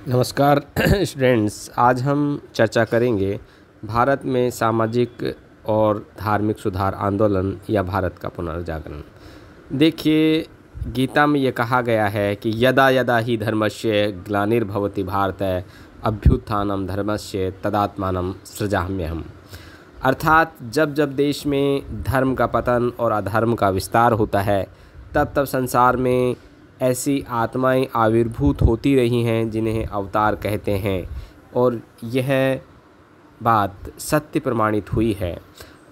नमस्कार स्टूडेंट्स। आज हम चर्चा करेंगे भारत में सामाजिक और धार्मिक सुधार आंदोलन या भारत का पुनर्जागरण। देखिए, गीता में ये कहा गया है कि यदा यदा ही धर्मस्य ग्लानिर्भवति भारत अभ्युत्थानम धर्मस्य तदात्मानं सृजाम्यहम्। अर्थात जब जब देश में धर्म का पतन और अधर्म का विस्तार होता है, तब तब संसार में ऐसी आत्माएं आविर्भूत होती रही हैं जिन्हें अवतार कहते हैं, और यह बात सत्य प्रमाणित हुई है।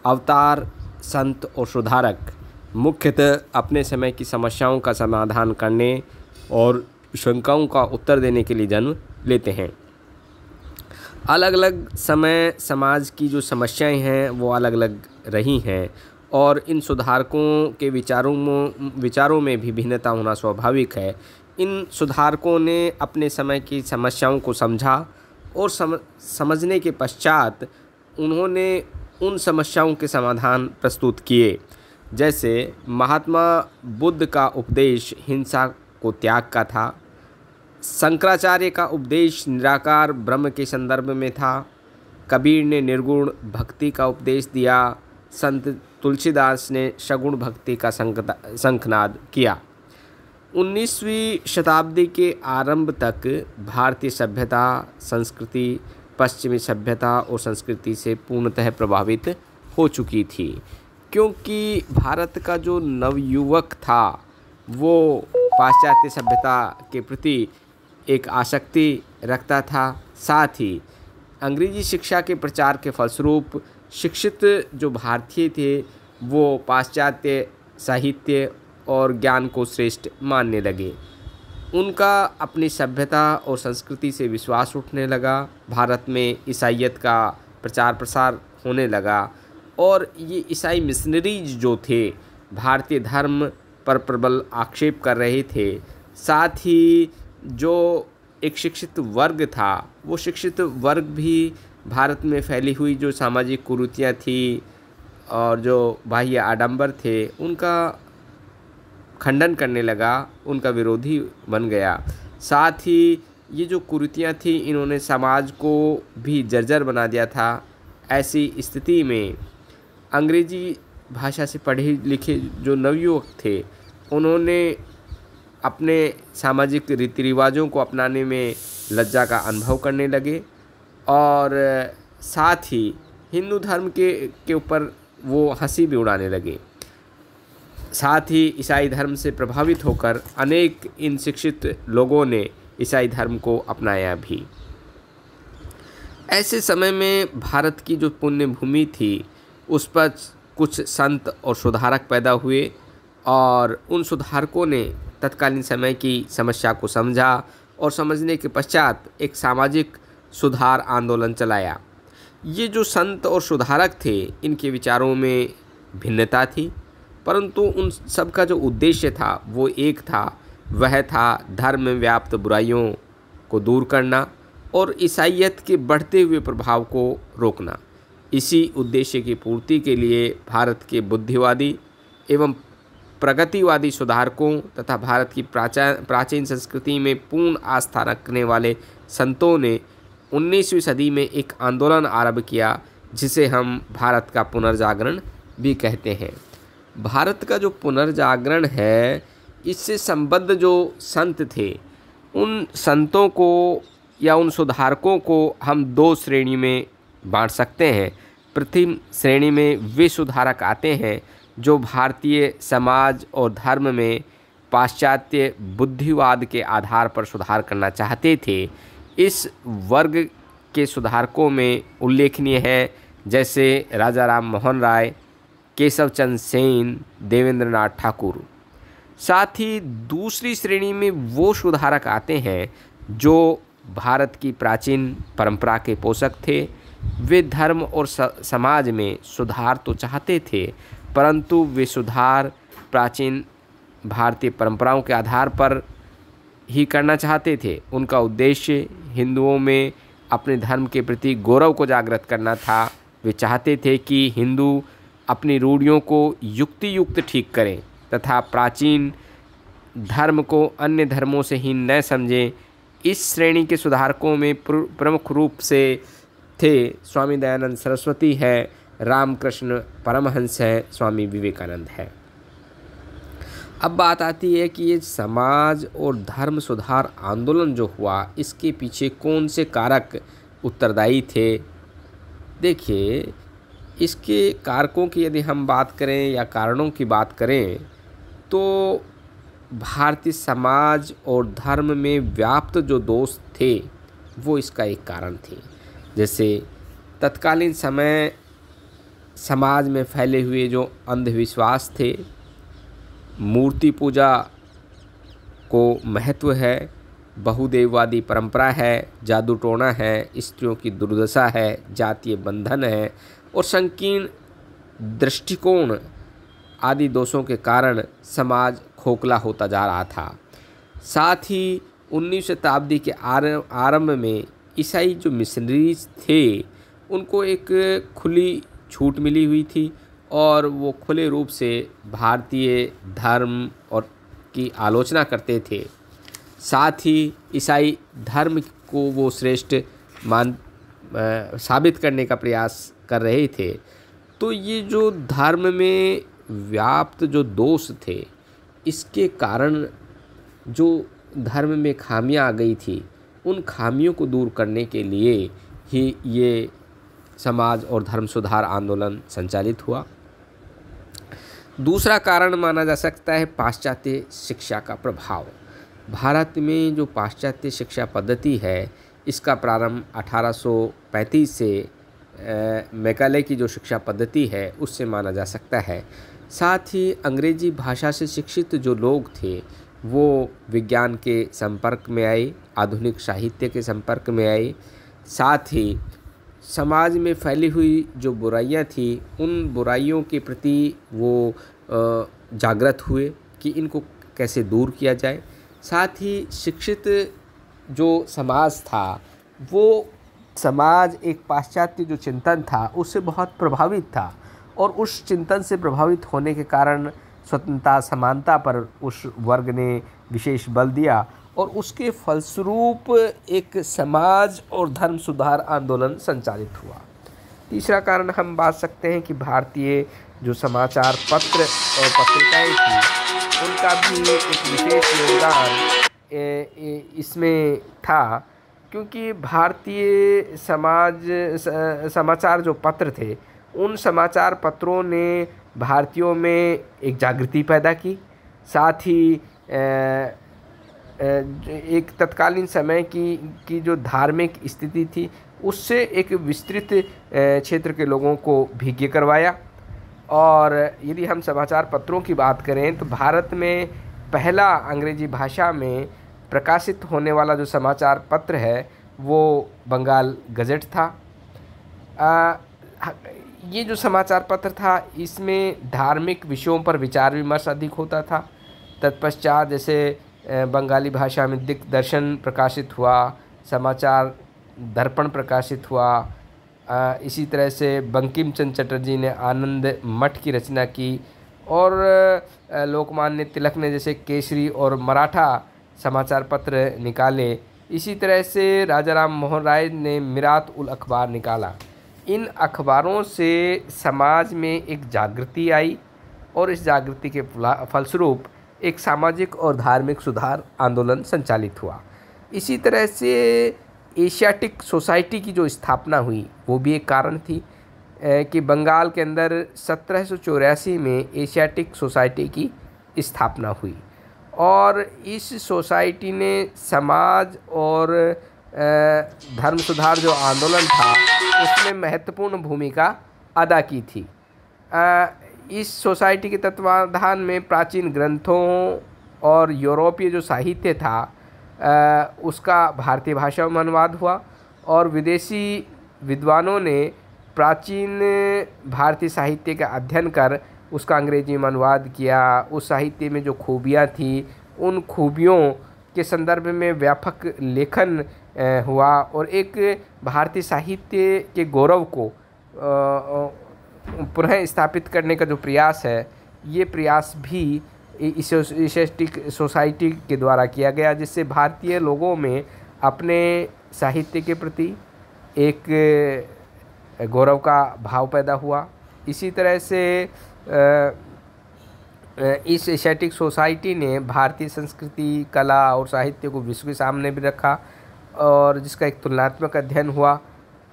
अवतार, संत और सुधारक मुख्यतः अपने समय की समस्याओं का समाधान करने और शंकाओं का उत्तर देने के लिए जन्म लेते हैं। अलग अलग समय समाज की जो समस्याएं हैं वो अलग अलग रही हैं, और इन सुधारकों के विचारों में भी भिन्नता होना स्वाभाविक है। इन सुधारकों ने अपने समय की समस्याओं को समझा और समझने के पश्चात उन्होंने उन समस्याओं के समाधान प्रस्तुत किए। जैसे महात्मा बुद्ध का उपदेश हिंसा को त्याग का था, शंकराचार्य का उपदेश निराकार ब्रह्म के संदर्भ में था, कबीर ने निर्गुण भक्ति का उपदेश दिया, संत तुलसीदास ने सगुण भक्ति का शंखनाद किया। 19वीं शताब्दी के आरंभ तक भारतीय सभ्यता संस्कृति पश्चिमी सभ्यता और संस्कृति से पूर्णतः प्रभावित हो चुकी थी, क्योंकि भारत का जो नवयुवक था वो पाश्चात्य सभ्यता के प्रति एक आसक्ति रखता था। साथ ही अंग्रेजी शिक्षा के प्रचार के फलस्वरूप शिक्षित जो भारतीय थे वो पाश्चात्य साहित्य और ज्ञान को श्रेष्ठ मानने लगे। उनका अपनी सभ्यता और संस्कृति से विश्वास उठने लगा। भारत में ईसाईयत का प्रचार प्रसार होने लगा, और ये ईसाई मिशनरीज जो थे भारतीय धर्म पर प्रबल आक्षेप कर रहे थे। साथ ही जो एक शिक्षित वर्ग था, वो शिक्षित वर्ग भी भारत में फैली हुई जो सामाजिक कुरीतियाँ थी और जो बाह्य आडंबर थे उनका खंडन करने लगा, उनका विरोधी बन गया। साथ ही ये जो कुरीतियाँ थी इन्होंने समाज को भी जर्जर बना दिया था। ऐसी स्थिति में अंग्रेजी भाषा से पढ़े लिखे जो नवयुवक थे उन्होंने अपने सामाजिक रीति रिवाजों को अपनाने में लज्जा का अनुभव करने लगे, और साथ ही हिंदू धर्म के ऊपर वो हंसी भी उड़ाने लगे। साथ ही ईसाई धर्म से प्रभावित होकर अनेक इन शिक्षित लोगों ने ईसाई धर्म को अपनाया भी। ऐसे समय में भारत की जो पुण्य भूमि थी उस पर कुछ संत और सुधारक पैदा हुए, और उन सुधारकों ने तत्कालीन समय की समस्या को समझा और समझने के पश्चात एक सामाजिक सुधार आंदोलन चलाया। ये जो संत और सुधारक थे इनके विचारों में भिन्नता थी, परंतु उन सब का जो उद्देश्य था वो एक था। वह था धर्म में व्याप्त बुराइयों को दूर करना और ईसाईयत के बढ़ते हुए प्रभाव को रोकना। इसी उद्देश्य की पूर्ति के लिए भारत के बुद्धिवादी एवं प्रगतिवादी सुधारकों तथा भारत की प्राचीन संस्कृति में पूर्ण आस्था रखने वाले संतों ने 19वीं सदी में एक आंदोलन आरंभ किया, जिसे हम भारत का पुनर्जागरण भी कहते हैं। भारत का जो पुनर्जागरण है, इससे संबद्ध जो संत थे उन संतों को या उन सुधारकों को हम दो श्रेणी में बांट सकते हैं। प्रथम श्रेणी में वे सुधारक आते हैं जो भारतीय समाज और धर्म में पाश्चात्य बुद्धिवाद के आधार पर सुधार करना चाहते थे। इस वर्ग के सुधारकों में उल्लेखनीय है जैसे राजा राम मोहन राय, केशव चंद्र सेन, देवेंद्र नाथ ठाकुर। साथ ही दूसरी श्रेणी में वो सुधारक आते हैं जो भारत की प्राचीन परंपरा के पोषक थे। वे धर्म और समाज में सुधार तो चाहते थे, परंतु वे सुधार प्राचीन भारतीय परंपराओं के आधार पर ही करना चाहते थे। उनका उद्देश्य हिंदुओं में अपने धर्म के प्रति गौरव को जागृत करना था। वे चाहते थे कि हिंदू अपनी रूढ़ियों को युक्ति युक्त ठीक करें तथा प्राचीन धर्म को अन्य धर्मों से हीन न समझें। इस श्रेणी के सुधारकों में प्रमुख रूप से थे स्वामी दयानंद सरस्वती है, रामकृष्ण परमहंस है, स्वामी विवेकानंद है। अब बात आती है कि ये समाज और धर्म सुधार आंदोलन जो हुआ, इसके पीछे कौन से कारक उत्तरदायी थे। देखिए, इसके कारकों की यदि हम बात करें या कारणों की बात करें तो भारतीय समाज और धर्म में व्याप्त जो दोष थे वो इसका एक कारण थे। जैसे तत्कालीन समय समाज में फैले हुए जो अंधविश्वास थे, मूर्ति पूजा को महत्व है, बहुदेववादी परंपरा है, जादू टोना है, स्त्रियों की दुर्दशा है, जातीय बंधन है और संकीर्ण दृष्टिकोण आदि दोषों के कारण समाज खोखला होता जा रहा था। साथ ही 19वीं शताब्दी के आरंभ में ईसाई जो मिशनरीज थे उनको एक खुली छूट मिली हुई थी और वो खुले रूप से भारतीय धर्म और की आलोचना करते थे। साथ ही ईसाई धर्म को वो श्रेष्ठ साबित करने का प्रयास कर रहे थे। तो ये जो धर्म में व्याप्त जो दोष थे, इसके कारण जो धर्म में खामियां आ गई थी, उन खामियों को दूर करने के लिए ही ये समाज और धर्म सुधार आंदोलन संचालित हुआ। दूसरा कारण माना जा सकता है पाश्चात्य शिक्षा का प्रभाव। भारत में जो पाश्चात्य शिक्षा पद्धति है, इसका प्रारंभ 1835 से मैकाले की जो शिक्षा पद्धति है उससे माना जा सकता है। साथ ही अंग्रेजी भाषा से शिक्षित जो लोग थे वो विज्ञान के संपर्क में आए, आधुनिक साहित्य के संपर्क में आए। साथ ही समाज में फैली हुई जो बुराइयां थी, उन बुराइयों के प्रति वो जागृत हुए कि इनको कैसे दूर किया जाए। साथ ही शिक्षित जो समाज था, वो समाज एक पाश्चात्य जो चिंतन था उससे बहुत प्रभावित था और उस चिंतन से प्रभावित होने के कारण स्वतंत्रता समानता पर उस वर्ग ने विशेष बल दिया और उसके फलस्वरूप एक समाज और धर्म सुधार आंदोलन संचालित हुआ। तीसरा कारण हम बात सकते हैं कि भारतीय जो समाचार पत्र और पत्रिकाएं थी, उनका भी एक विशेष योगदान इसमें था, क्योंकि भारतीय समाचार जो पत्र थे, उन समाचार पत्रों ने भारतीयों में एक जागृति पैदा की। साथ ही एक तत्कालीन समय की जो धार्मिक स्थिति थी, उससे एक विस्तृत क्षेत्र के लोगों को भिज्ञ करवाया। और यदि हम समाचार पत्रों की बात करें तो भारत में पहला अंग्रेजी भाषा में प्रकाशित होने वाला जो समाचार पत्र है वो बंगाल गज़ेट था। ये जो समाचार पत्र था, इसमें धार्मिक विषयों पर विचार विमर्श अधिक होता था। तत्पश्चात जैसे बंगाली भाषा में दिग्दर्शन प्रकाशित हुआ, समाचार दर्पण प्रकाशित हुआ। इसी तरह से बंकिम चंद्र चटर्जी ने आनंद मठ की रचना की और लोकमान्य तिलक ने जैसे केसरी और मराठा समाचार पत्र निकाले। इसी तरह से राजा राम मोहन राय ने मिरात उल अखबार निकाला। इन अखबारों से समाज में एक जागृति आई और इस जागृति के फलस्वरूप एक सामाजिक और धार्मिक सुधार आंदोलन संचालित हुआ। इसी तरह से एशियाटिक सोसाइटी की जो स्थापना हुई वो भी एक कारण थी कि बंगाल के अंदर 1784 में एशियाटिक सोसाइटी की स्थापना हुई और इस सोसाइटी ने समाज और धर्म सुधार जो आंदोलन था उसमें महत्वपूर्ण भूमिका अदा की थी। इस सोसाइटी के तत्वाधान में प्राचीन ग्रंथों और यूरोपीय जो साहित्य था उसका भारतीय भाषा में अनुवाद हुआ और विदेशी विद्वानों ने प्राचीन भारतीय साहित्य का अध्ययन कर उसका अंग्रेजी में अनुवाद किया। उस साहित्य में जो खूबियाँ थी, उन खूबियों के संदर्भ में व्यापक लेखन हुआ और एक भारतीय साहित्य के गौरव को पुनः स्थापित करने का जो प्रयास है, ये प्रयास भी इस एशियाटिक सोसाइटी के द्वारा किया गया, जिससे भारतीय लोगों में अपने साहित्य के प्रति एक गौरव का भाव पैदा हुआ। इसी तरह से इस एशियाटिक सोसाइटी ने भारतीय संस्कृति, कला और साहित्य को विश्व के सामने भी रखा और जिसका एक तुलनात्मक अध्ययन हुआ।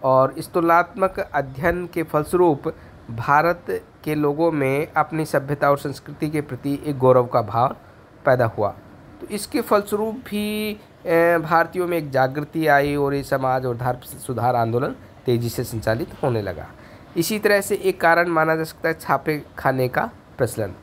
और इस तुलनात्मक अध्ययन के फलस्वरूप भारत के लोगों में अपनी सभ्यता और संस्कृति के प्रति एक गौरव का भाव पैदा हुआ। तो इसके फलस्वरूप भी भारतीयों में एक जागृति आई और ये समाज और धर्म सुधार आंदोलन तेज़ी से संचालित होने लगा। इसी तरह से एक कारण माना जा सकता है छापे खाने का प्रचलन।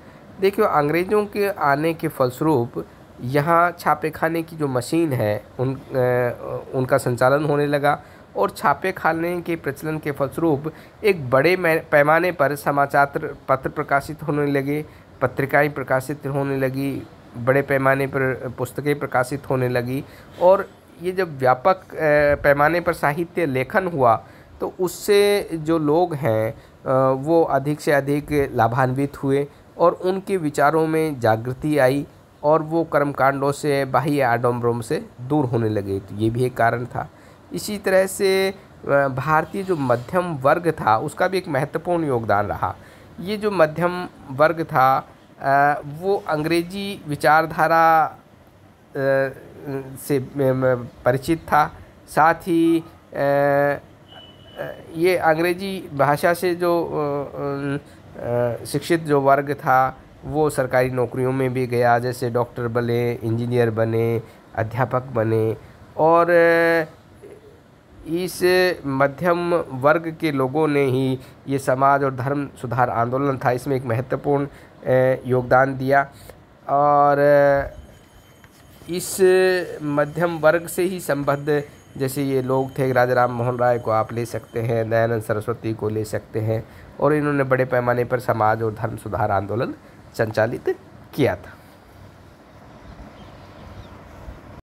देखिए, अंग्रेज़ों के आने के फलस्वरूप यहाँ छापे खाने की जो मशीन है उनका संचालन होने लगा और छापे खाने के प्रचलन के फलस्वरूप एक बड़े पैमाने पर समाचार पत्र प्रकाशित होने लगे, पत्रिकाएं प्रकाशित होने लगी, बड़े पैमाने पर पुस्तकें प्रकाशित होने लगी। और ये जब व्यापक पैमाने पर साहित्य लेखन हुआ तो उससे जो लोग हैं वो अधिक से अधिक लाभान्वित हुए और उनके विचारों में जागृति आई और वो कर्मकांडों से, बाह्य आडंबरों से दूर होने लगे। तो ये भी एक कारण था। इसी तरह से भारतीय जो मध्यम वर्ग था उसका भी एक महत्वपूर्ण योगदान रहा। ये जो मध्यम वर्ग था वो अंग्रेजी विचारधारा से परिचित था। साथ ही ये अंग्रेजी भाषा से जो शिक्षित जो वर्ग था वो सरकारी नौकरियों में भी गया, जैसे डॉक्टर बने, इंजीनियर बने, अध्यापक बने। और इस मध्यम वर्ग के लोगों ने ही ये समाज और धर्म सुधार आंदोलन था, इसमें एक महत्वपूर्ण योगदान दिया। और इस मध्यम वर्ग से ही संबद्ध जैसे ये लोग थे, राजा राम मोहन राय को आप ले सकते हैं, दयानंद सरस्वती को ले सकते हैं, और इन्होंने बड़े पैमाने पर समाज और धर्म सुधार आंदोलन संचालित किया था।